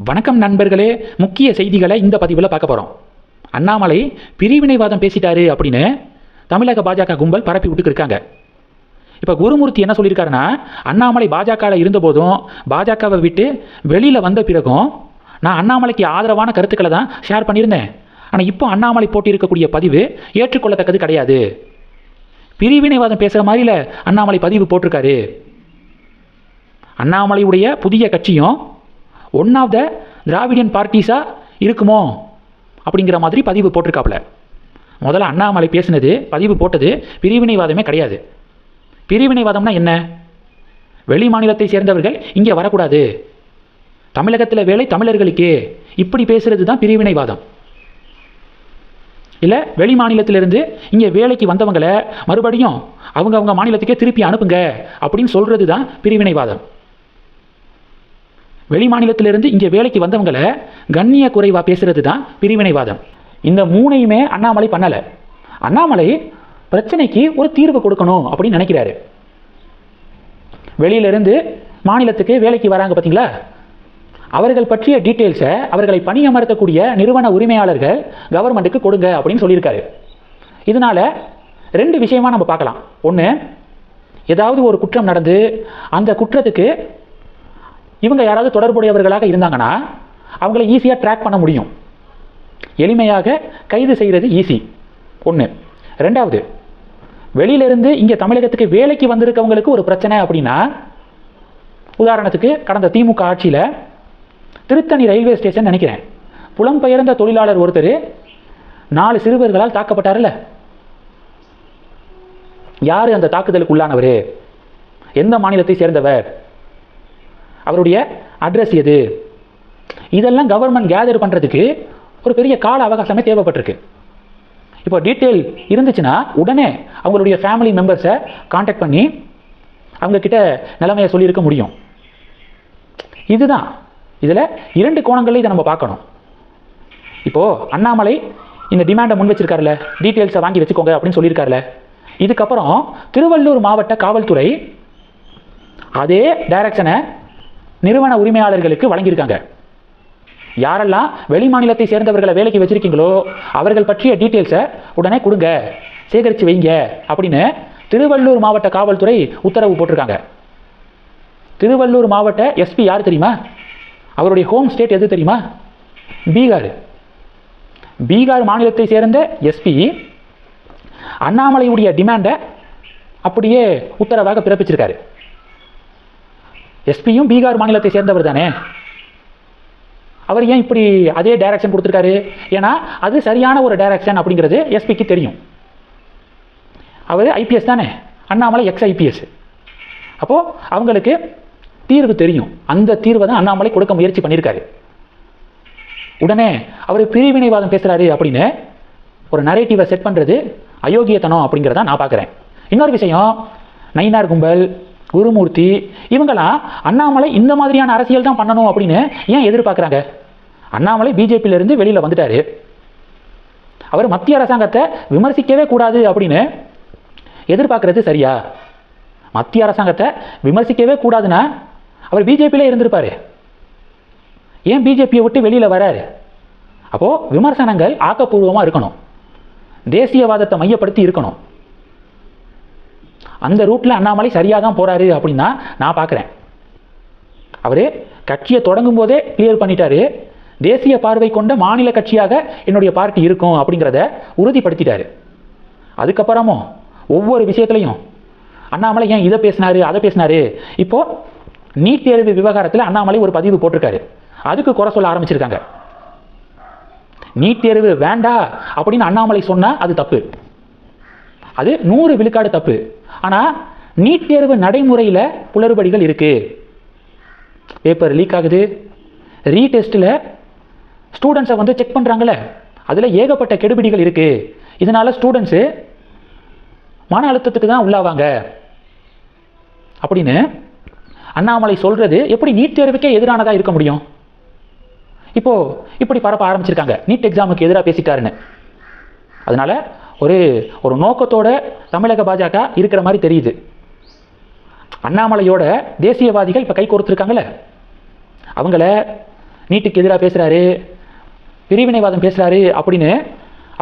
வணக்கம் நண்பர்களே, முக்கிய செய்திகளை இந்த பதிவில் பார்க்க போகிறோம். அண்ணாமலை பிரிவினைவாதம் பேசிட்டாரு அப்படின்னு தமிழக பாஜக கும்பல் பரப்பி விட்டுக்கு இருக்காங்க. இப்போ குருமூர்த்தி என்ன சொல்லியிருக்காருன்னா, அண்ணாமலை பாஜகவில் இருந்தபோதும் பாஜகவை விட்டு வெளியில் வந்த பிறகும் நான் அண்ணாமலைக்கு ஆதரவான கருத்துக்களை தான் ஷேர் பண்ணியிருந்தேன். ஆனால் இப்போ அண்ணாமலை போட்டியிருக்கக்கூடிய பதிவு ஏற்றுக்கொள்ளத்தக்கது கிடையாது. பிரிவினைவாதம் பேசுகிற மாதிரில அண்ணாமலை பதிவு போட்டிருக்காரு. அண்ணாமலையுடைய புதிய கட்சியும் ஒன் ஆஃப் த திராவிடியன் பார்ட்டிஸாக இருக்குமோ அப்படிங்கிற மாதிரி பதிவு போட்டிருக்காப்புல. முதல்ல அண்ணாமலை பேசினது, பதிவு போட்டது பிரிவினைவாதமே கிடையாது. பிரிவினைவாதம்னா என்ன? வெளி மாநிலத்தை சேர்ந்தவர்கள் இங்கே வரக்கூடாது, தமிழகத்தில் வேலை தமிழர்களுக்கே, இப்படி பேசுகிறது தான் பிரிவினைவாதம். இல்லை, வெளி மாநிலத்திலிருந்து இங்கே வேலைக்கு வந்தவங்களை மறுபடியும் அவங்க மாநிலத்துக்கே திருப்பி அனுப்புங்க அப்படின்னு சொல்கிறது தான் பிரிவினைவாதம். வெளி மாநிலத்திலிருந்து இங்கே வேலைக்கு வந்தவங்களை கண்ணிய குறைவாக பேசுகிறது தான் பிரிவினைவாதம். இந்த மூணையுமே அண்ணாமலை பண்ணலை. அண்ணாமலை பிரச்சனைக்கு ஒரு தீர்வு கொடுக்கணும் அப்படின்னு நினைக்கிறாரு. வெளியிலிருந்து மாநிலத்துக்கு வேலைக்கு வராங்க பார்த்தீங்களா, அவர்கள் பற்றிய டீட்டெயில்ஸை அவர்களை பணியமர்த்தக்கூடிய நிறுவன உரிமையாளர்கள் கவர்மெண்ட்டுக்கு கொடுங்க அப்படின்னு சொல்லியிருக்காரு. இதனால் ரெண்டு விஷயமாக நம்ம பார்க்கலாம். ஒன்று, ஏதாவது ஒரு குற்றம் நடந்து அந்த குற்றத்துக்கு இவங்க யாராவது தொடர்புடையவர்களாக இருந்தாங்கன்னா அவங்கள ஈஸியாக ட்ராக் பண்ண முடியும், எளிமையாக கைது செய்கிறது ஈஸி. ஒன்று. ரெண்டாவது, வெளியிலிருந்து இங்கே தமிழகத்துக்கு வேலைக்கு வந்திருக்கவங்களுக்கு ஒரு பிரச்சனை அப்படின்னா, உதாரணத்துக்கு கடந்த திமுக ஆட்சியில் திருத்தணி ரயில்வே ஸ்டேஷன் நினைக்கிறேன், புலம்பெயர்ந்த தொழிலாளர் ஒருத்தர் 4 சிறுவர்களால் தாக்கப்பட்டார்ல. யார் அந்த தாக்குதலுக்கு உள்ளானவர்? எந்த மாநிலத்தை சேர்ந்தவர்? அவருடைய அட்ரஸ் எது? இதெல்லாம் கவர்மெண்ட் கேதர் பண்ணுறதுக்கு ஒரு பெரிய கால அவகாசமே தேவைப்பட்டிருக்கு. இப்போ டீட்டெயில் இருந்துச்சுன்னா உடனே அவங்களுடைய ஃபேமிலி மெம்பர்ஸை கான்டாக்ட் பண்ணி அவங்கக்கிட்ட நிலைமையை சொல்லியிருக்க முடியும். இதுதான், இதில் 2 கோணங்களில் இதை நம்ம பார்க்கணும். இப்போது அண்ணாமலை இந்த டிமாண்டை முன் வச்சிருக்காருல, டீட்டெயில்ஸை வாங்கி வச்சுக்கோங்க அப்படின்னு சொல்லியிருக்காருல. இதுக்கப்புறம் திருவள்ளூர் மாவட்ட காவல்துறை அதே டைரக்ஷனை நிறுவன உரிமையாளர்களுக்கு வழங்கியிருக்காங்க. யாரெல்லாம் வெளி மாநிலத்தை சேர்ந்தவர்களை வேலைக்கு வச்சிருக்கீங்களோ அவர்கள் பற்றிய டீட்டெயில்ஸை உடனே கொடுங்க, சேகரித்து வைங்க அப்படின்னு திருவள்ளூர் மாவட்ட காவல்துறை உத்தரவு போட்டிருக்காங்க. திருவள்ளூர் மாவட்ட எஸ்பி யார் தெரியுமா? அவருடைய ஹோம் ஸ்டேட் எது தெரியுமா? பீகார். பீகார் மாநிலத்தை சேர்ந்த எஸ்பி அண்ணாமலையுடைய டிமாண்டை அப்படியே உத்தரவாக பிறப்பிச்சிருக்காரு. எஸ்பியும் பீகார் மாநிலத்தை சேர்ந்தவர் தானே, அவர் ஏன் இப்படி அதே டைரக்ஷன் கொடுத்துருக்காரு? ஏன்னா அது சரியான ஒரு டைரக்ஷன் அப்படிங்கிறது எஸ்பிக்கு தெரியும். அவர் ஐபிஎஸ் தானே, அண்ணாமலை எக்ஸ் ஐபிஎஸ். அப்போது அவங்களுக்கு தீர்வு தெரியும். அந்த தீர்வை தான் அண்ணாமலை கொடுக்க முயற்சி பண்ணியிருக்காரு. உடனே அவர் பிரிவினைவாதம் பேசுகிறாரு அப்படின்னு ஒரு நரேட்டிவை செட் பண்ணுறது அயோக்கியத்தனம் அப்படிங்கிறத நான் பார்க்குறேன். இன்னொரு விஷயம், நயினார் கும்பல், குருமூர்த்தி, இவங்களாம் அண்ணாமலை இந்த மாதிரியான அரசியல் தான் பண்ணணும் அப்படின்னு ஏன் எதிர்பார்க்குறாங்க? அண்ணாமலை பிஜேபியிலிருந்து வெளியில் வந்துட்டார். அவர் மத்திய அரசாங்கத்தை விமர்சிக்கவே கூடாது அப்படின்னு எதிர்பார்க்கறது சரியா? மத்திய அரசாங்கத்தை விமர்சிக்கவே கூடாதுன்னா அவர் பிஜேபியிலே இருந்திருப்பார். ஏன் பிஜேபியை விட்டு வெளியில் வராரு? அப்போது விமர்சனங்கள் ஆக்கப்பூர்வமாக இருக்கணும், தேசியவாதத்தை மையப்படுத்தி இருக்கணும். அந்த ரூட்டில் அண்ணாமலை சரியாக தான் போகிறாரு அப்படின்னு தான் நான் பார்க்குறேன். அவர் கட்சியை தொடங்கும் போதே கிளியர் பண்ணிட்டாரு, தேசிய பார்வை கொண்ட மாநில கட்சியாக என்னுடைய பார்ட்டி இருக்கும் அப்படிங்கிறத உறுதிப்படுத்திட்டாரு. அதுக்கப்புறமும் ஒவ்வொரு விஷயத்துலையும் அண்ணாமலை ஏன் இதை பேசினாரு அதை பேசினாரு. இப்போது நீட் தேர்வு விவகாரத்தில் அண்ணாமலை ஒரு பதிவு போட்டிருக்காரு, அதுக்கு குறை சொல்ல ஆரம்பிச்சிருக்காங்க. நீட் தேர்வு வேண்டா அப்படின்னு அண்ணாமலை சொன்னால் அது தப்பு, அது 100 விழுக்காடு தப்பு. ஆனால் நீட் தேர்வு நடைமுறையில் குளறுபடிகள் இருக்குது. பேப்பர் லீக் ஆகுது, ரீடெஸ்ட்டில் ஸ்டூடெண்ட்ஸை வந்து செக் பண்ணுறாங்களே, அதில் ஏகப்பட்ட கெடுபிடிகள் இருக்குது. இதனால் ஸ்டூடெண்ட்ஸு மன அழுத்தத்துக்கு தான் உள்ளாவாங்க அப்படின்னு அண்ணாமலை சொல்கிறது எப்படி நீட் தேர்வுக்கே எதிரானதாக இருக்க முடியும்? இப்போது இப்படி பரப்ப ஆரம்பிச்சிருக்காங்க, நீட் எக்ஸாமுக்கு எதிராக பேசிட்டாருன்னு. அதனால் ஒரு நோக்கத்தோட தமிழக பாஜக இருக்கிற மாதிரி தெரியுது. அண்ணாமலையோட தேசியவாதிகள் இப்போ கை கோர்த்துருக்காங்கல்ல, அவங்கள நீட்டுக்கு எதிராக பேசுகிறாரு, பிரிவினைவாதம் பேசுகிறாரு அப்படின்னு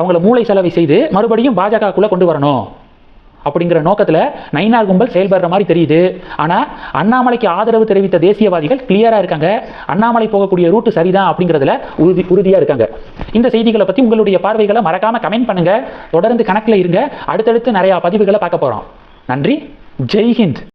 அவங்கள மூளை செலவை செய்து மறுபடியும் பாஜகக்குள்ளே கொண்டு வரணும் அப்படிங்கிற நோக்கத்தில் நயினார் கும்பல் செயல்படுற மாதிரி தெரியுது. ஆனால் அண்ணாமலைக்கு ஆதரவு தெரிவித்த தேசியவாதிகள் கிளியராக இருக்காங்க. அண்ணாமலை போகக்கூடிய ரூட்டு சரிதான் அப்படிங்கிறதுல உறுதியாக இருக்காங்க. இந்த செய்திகளை பற்றி உங்களுடைய பார்வைகளை மறக்காமல் கமெண்ட் பண்ணுங்கள். தொடர்ந்து கணக்கில் இருங்க. அடுத்தடுத்து நிறையா பதிவுகளை பார்க்க போகிறோம். நன்றி. ஜெய்ஹிந்த்.